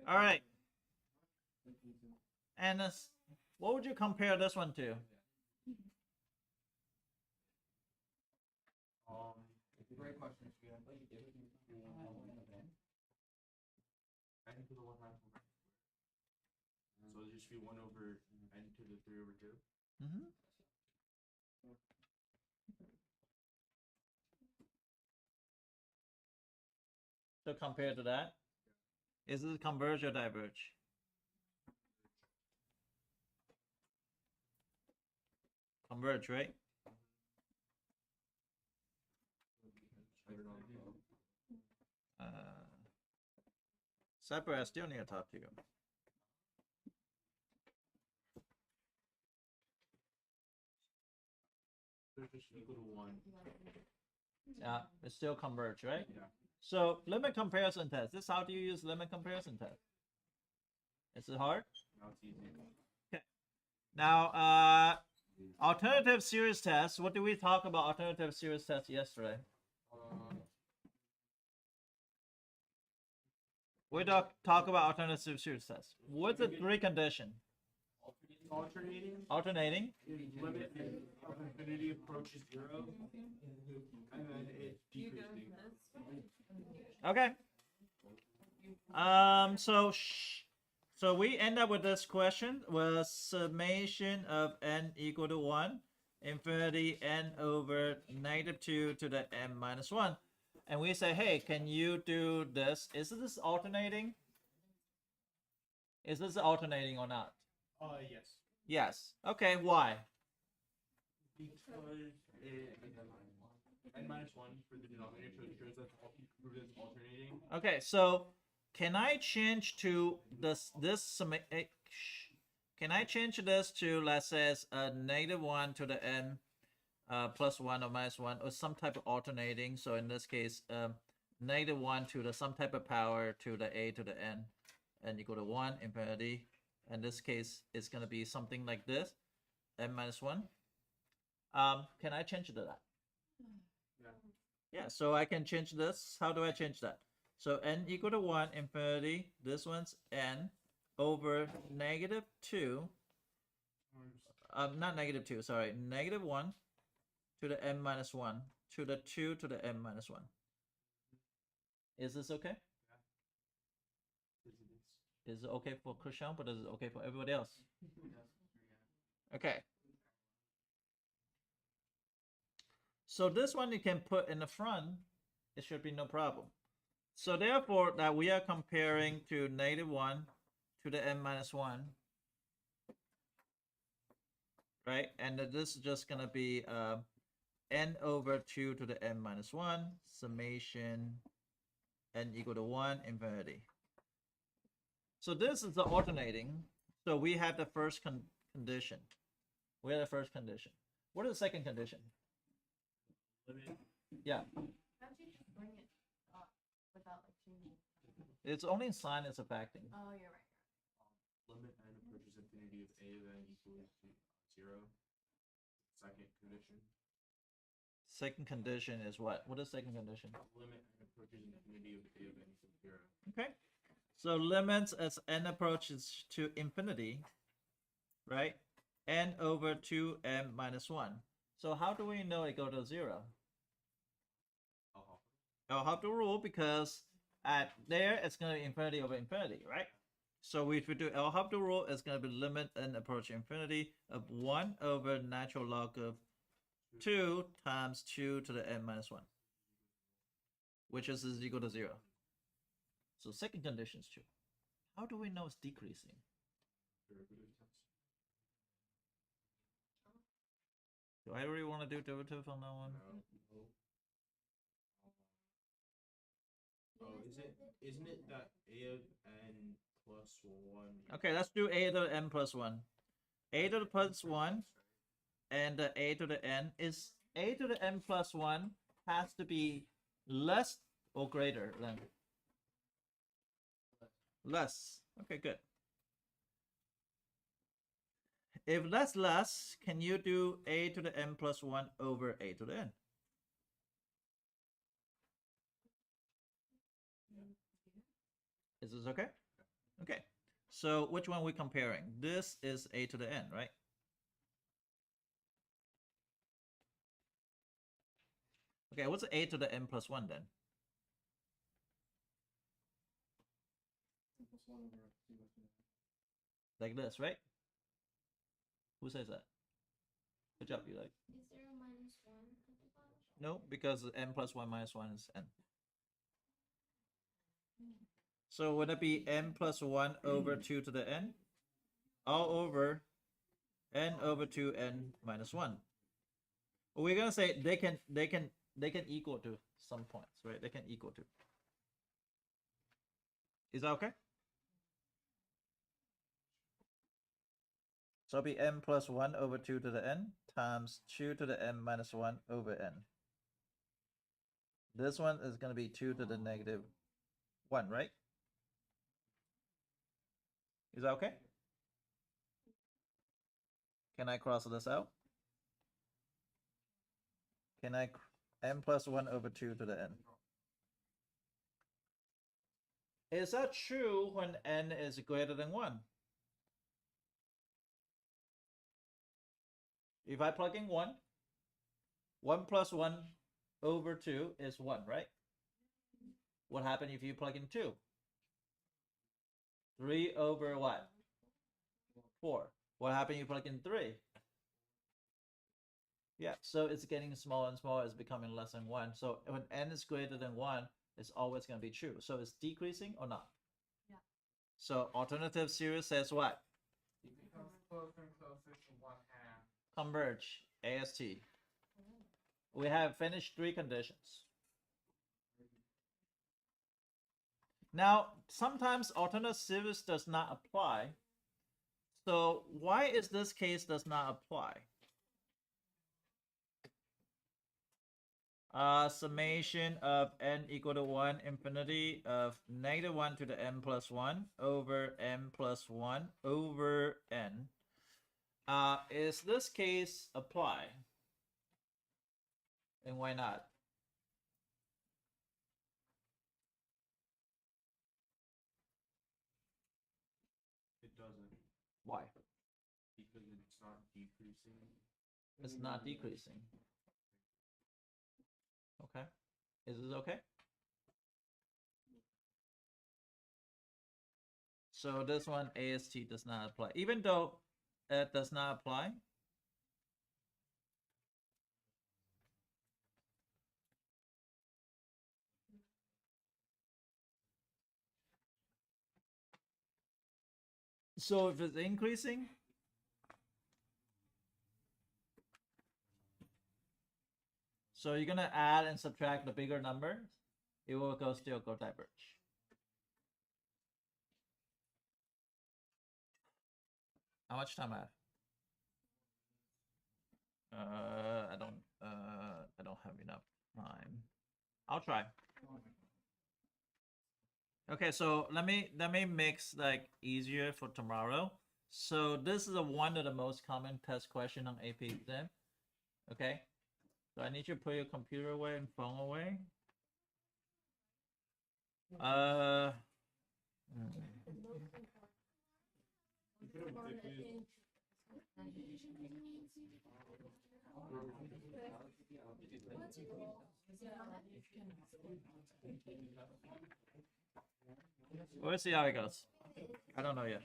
All right. And what would you compare this one to? Great question. N to the 1 half. So it just be 1 over n to the 3 over 2. Mm-hmm. So compared to that, is it converge or diverge? Converge, right? Separate, I still need to talk to you. So it's just equal to 1. Yeah, it's still converge, right? Yeah. So limit comparison test. This is how do you use limit comparison test? Is it hard? Now it's easy. Okay. Now, alternative series test. What did we talk about alternative series test yesterday? We talk about alternative series test. What's the three condition? alternating, Alternating. limit of infinity approaches 0, and then it decreases. Okay. So we end up with this question with summation of n equal to 1, infinity n over -2 to the n minus 1. And we say, hey, can you do this? Is this alternating? Is this alternating or not? Yes. Yes. Okay, why? Because it n minus 1 for the denominator, so it shows that prove it's alternating. Okay, so can I change to this summa- can I change this to, let's say, -1 to the n plus 1 or minus 1 or some type of alternating? So in this case, -1 to the some type of power to the a to the n equal to 1 infinity. In this case, it's going to be something like this, n minus 1. Can I change to that? Yeah, so I can change this. How do I change that? So n equal to 1 infinity. This one's n over -2. Not -2, sorry. -1 to the n minus 1 to the 2 to the n minus 1. Is this okay? Is it okay for Krishan, but is it okay for everybody else? Okay. So this one you can put in the front. It should be no problem. So therefore, that we are comparing to -1 to the n minus 1. Right? And that this is just going to be n over 2 to the n minus 1 summation n equal to 1 infinity. So this is the alternating. So we have the first condition. We have the first condition. What is the second condition? Limit. Yeah. How'd you just bring it up without like changing? It's only sign is affecting. Oh, you're right. Limit n approaches infinity of a of n equals to 0. Second condition. Second condition is what? What is second condition? Limit n approaches infinity of a of n equals 0. Okay. So limits as n approaches to infinity, right? N over 2n minus 1. So how do we know it go to 0? L'Hopital rule, because at there it's going to be infinity over infinity, right? So if we do L'Hopital rule, it's going to be limit n approach infinity of 1 over natural log of 2 times 2 to the n minus 1, which is equal to 0. So second condition is true. How do we know it's decreasing? Derivative test. Do I really want to do derivative on that one? No. Oh, isn't it that a of n plus 1? Okay, let's do a to the n plus 1. A to the plus 1 and a to the n is a to the n plus 1 has to be less or greater than less. Okay, good. If that's less, can you do a to the n plus 1 over a to the n? Is this okay? Okay. So which one are we comparing? This is a to the n, right? Okay, what's a to the n plus 1 then? Like this, right? Who says that? Good job, you like. Is 0 minus 1 at the bottom? No, because n plus 1 minus 1 is n. So would it be n plus 1 over 2 to the n? All over n over 2n minus 1. We're gonna say they can equal to some points, right? They can equal to. Is that okay? So it'll be n plus 1 over 2 to the n times 2 to the n minus 1 over n. This one is going to be 2 to the negative 1, right? Is that okay? Can I cross this out? Can I n plus 1 over 2 to the n? Is that true when n is greater than 1? if I plug in 1, 1 plus 1 over 2 is 1, right? What happened if you plug in 2? 3 over what? 4. What happened if you plug in 3? Yeah, so it's getting smaller and smaller. It's becoming less than 1. So when n is greater than 1, it's always going to be true. So it's decreasing or not? Yeah. So alternative series says what? It becomes closer and closer to 1/2. Converge, AST. We have finished 3 conditions. Now, sometimes alternative series does not apply. So why is this case does not apply? Summation of n equal to 1 infinity of -1 to the n plus 1 over n plus 1 over n. Is this case apply? And why not? It doesn't, Why? because it's not decreasing. It's not decreasing. Okay. Is this okay? So this one AST does not apply. Even though it does not apply, so if it's increasing, so you're gonna add and subtract the bigger number, it will still go diverge. How much time I have? I don't have enough time. I'll try. Okay, so let me mix like easier for tomorrow. So this is one of the most common test question on AP exam. Okay, so I need you to put your computer away and phone away. We'll see how it goes. I don't know yet.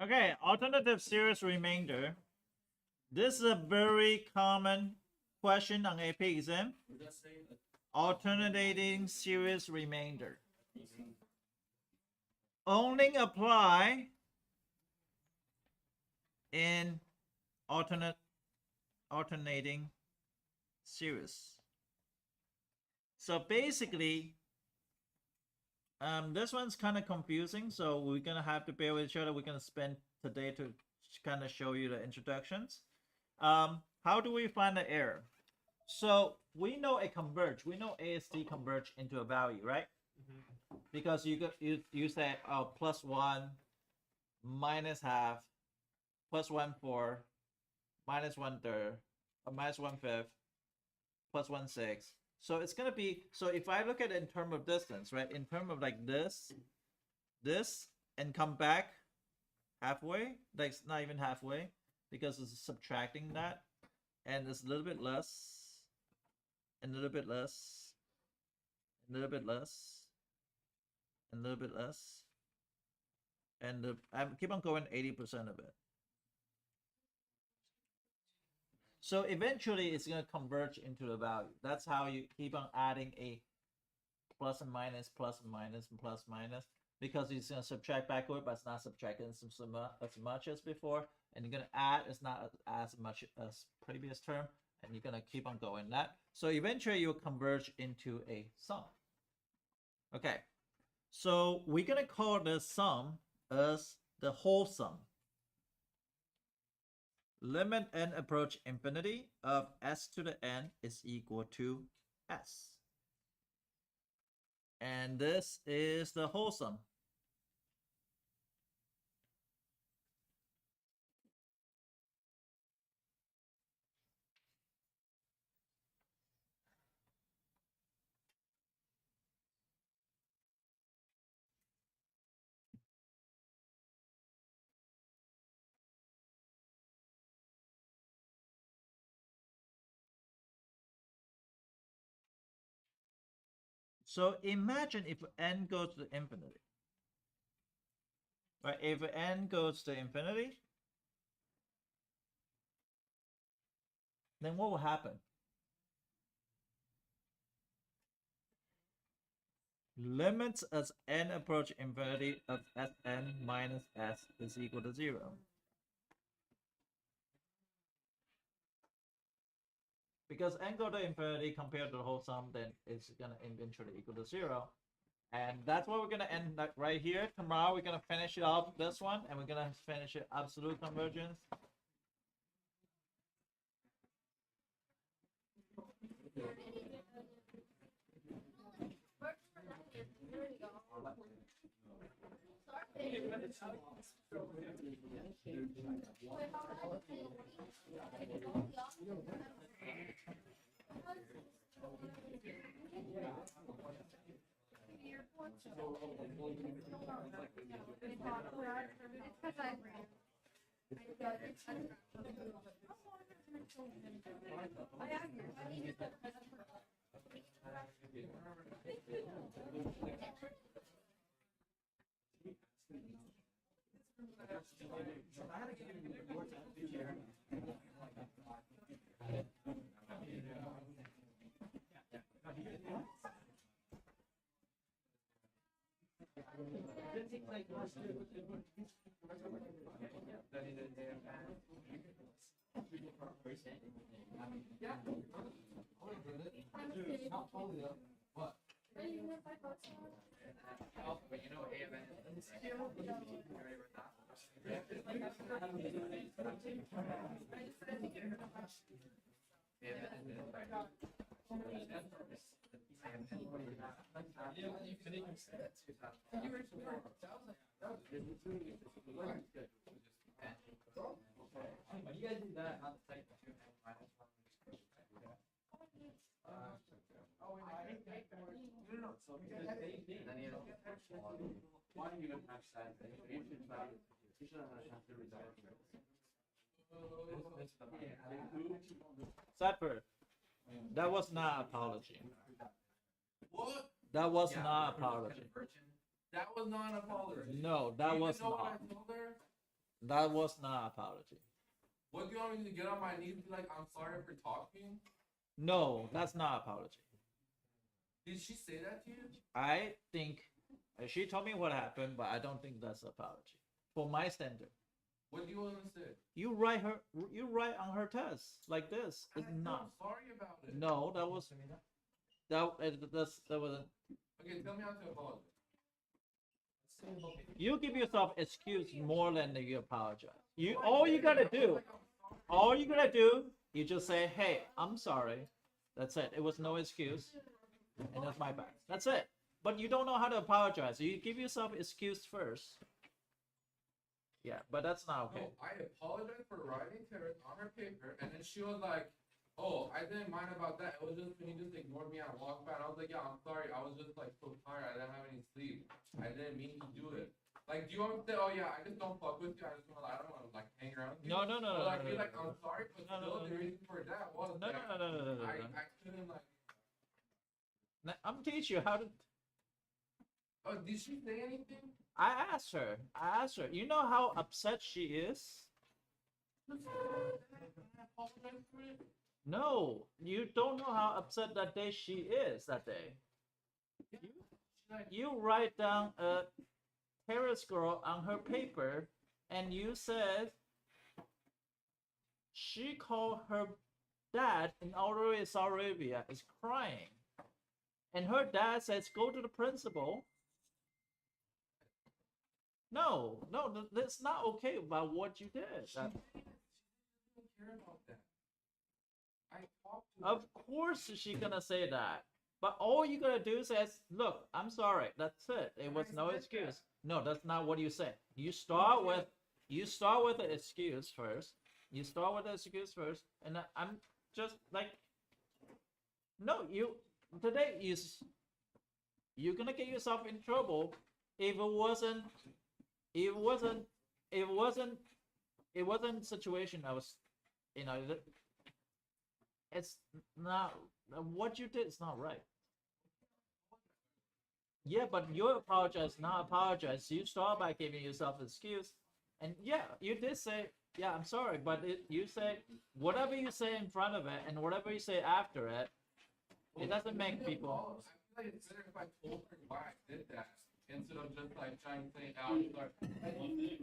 Okay, alternative series remainder. This is a very common question on AP exam. Alternating series remainder. Only apply in alternating series. So basically, this one's kind of confusing, so we're gonna have to bear with each other. We're gonna spend today to kind of show you the introductions. How do we find the error? So we know a converge. We know AST converge into a value, right? Because you say +1 minus half plus 1/4 minus 1/3 minus 1/5 plus 1/6. So it's gonna be, so if I look at it in terms of distance, right? In terms of like this, and come back halfway, like it's not even halfway because it's subtracting that, and it's a little bit less, and a little bit less, a little bit less, and a little bit less, and I keep on going 80% of it. So eventually it's going to converge into the value. That's how you keep on adding a plus and minus, plus and minus, and plus minus, because it's going to subtract backward, but it's not subtracting as much as before. And you're going to add, it's not as much as previous term, and you're going to keep on going that. So eventually you'll converge into a sum. Okay, so we're going to call this sum as the whole sum. Limit n approach infinity of s to the n is equal to s. And this is the whole sum. So imagine if n goes to infinity. Right, if n goes to infinity, then what will happen? Limits as n approach infinity of Sn minus s is equal to 0. Because n go to infinity compared to the whole sum, then it's gonna eventually equal to 0. And that's what we're gonna end like right here. Tomorrow we're gonna finish it off this one, and we're gonna finish it absolute convergence. But you know, A of N is you guys do that on the site too. Why do you even have that? You should have a chance to resolve. Cypher, that was not apology. What? That was Yeah, not we're just apology. converging. That was not an apology. No, Do that you was even know what not. I told her? That was not apology. What do you want me to get on my knees and be like, I'm sorry for talking? No, that's not apology. Did she say that to you? I think she told me what happened, but I don't think that's apology for my standard. What do you want to say? You write on her test like this. It's I'm not. sorry about it. No, that was that wasn't. Okay, tell me how to apologize. You give yourself excuse more than you apologize. All you gotta do, you just say, hey, I'm sorry. That's it. It was no excuse, and that's my bad. That's it. But you don't know how to apologize. You give yourself excuse first. Yeah, but that's not okay. No, I apologized for writing to her on her paper, and then she was like, oh, I didn't mind about that. It was just when you just ignored me and walked by. And I was like, yeah, I'm sorry. I was just like so tired. I didn't have any sleep. I didn't mean to do it. Like, do you want me to say, oh yeah, I just don't fuck with you. I just want to, I don't want to like hang around with you. No. Or, like, be like, I'm sorry, but No, still the reason for that was No. I couldn't like. I'm teaching you how to. Oh, did she say anything? I asked her. You know how upset she is? Apologize for it. No, you don't know how upset that day she is that day. You write down a terrace girl on her paper, and you said she called her dad in Algeria, Saudi Arabia, is crying, and her dad says, "Go to the principal." No, that's not okay about what you did. She didn't care about that. I talked to Of course she's gonna say that. But all you gotta do is, look, I'm sorry. That's it. It was no excuse. No, that's not what you say. You start with an excuse first. And I'm just like, no, today you're gonna get yourself in trouble if it wasn't situation I was, it's not what you did is not right. Yeah, but you apologize, not apologize. You start by giving yourself an excuse. And yeah, you did say, yeah, I'm sorry, but you say, whatever you say in front of it and whatever you say after it, it doesn't make people. I feel like it's better if I told her why I did that instead of just like trying to say, "Oh, I'm sorry."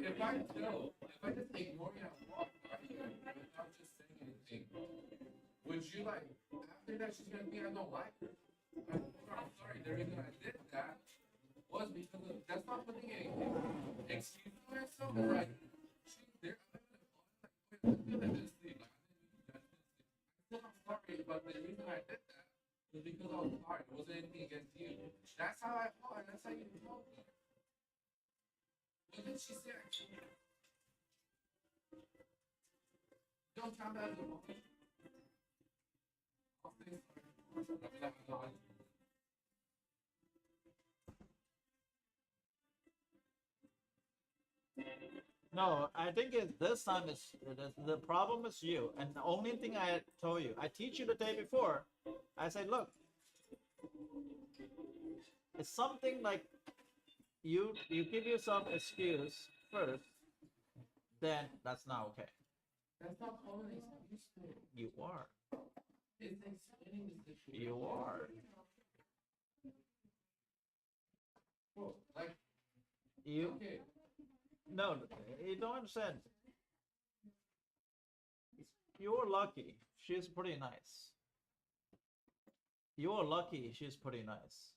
If I just ignore you and walk by you without just saying anything, would you like after that she's gonna think I don't like her? I'm sorry. The reason I did that was because of, that's not putting a excuse on myself. It's like she's there. I'm gonna just sleep. Like, I still I'm sorry, but the reason I did that was because I was sorry. It wasn't anything against you. That's how I felt, and that's how you told me. What did she say? Don't tell me that as a woman. I'll say sorry. No, I think this time is the problem is you. And the only thing I told you, I teach you the day before. I said, look, it's something like you give yourself excuse first, then that's not okay. That's not calling an excuse. You are. It's explaining the situation. You are. Bro, like, You. okay. No, you don't understand. You're lucky. She's pretty nice. You're lucky she's pretty nice.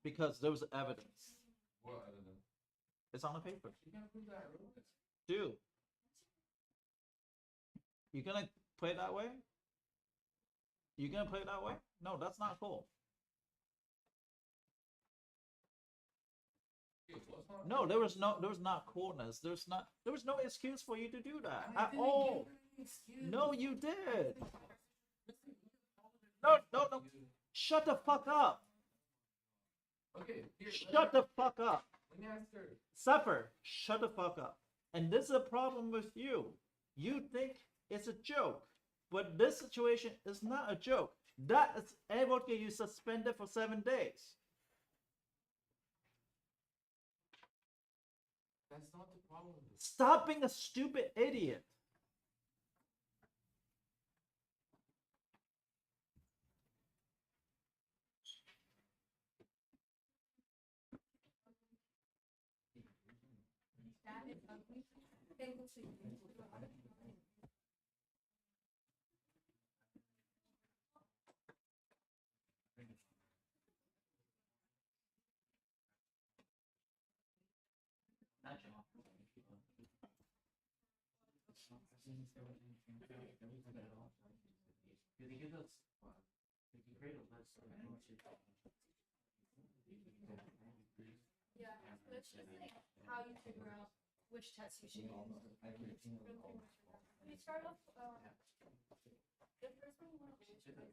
Because there was evidence. What evidence? It's on the paper. You can't prove that I wrote this. Dude. You gonna play that way? You gonna play that way? No, that's not cool. Okay, what's not No, there was not coolness. There was no excuse for you to do that I at didn't all. give any excuse. No, you did. No. Shut the fuck up. Okay, here, Shut the fuck up. let me ask her. Suffer. Shut the fuck up. And this is a problem with you. You think it's a joke, but this situation is not a joke. That is able to get you suspended for 7 days. That's not the problem. Stop being a stupid idiot. Yeah, so it's just like how you figure out which test you should use. We start off, the first one you want to choose.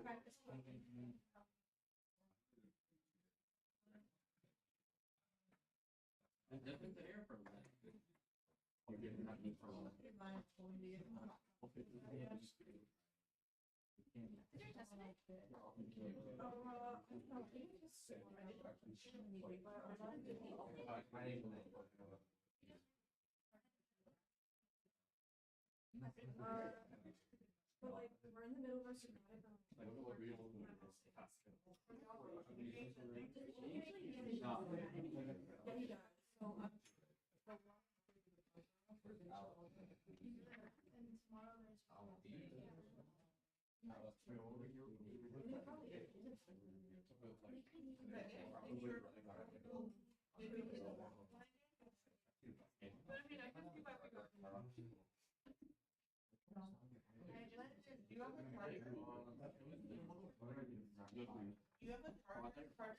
Practice. But like we're in the middle of our schematic. you have a target card?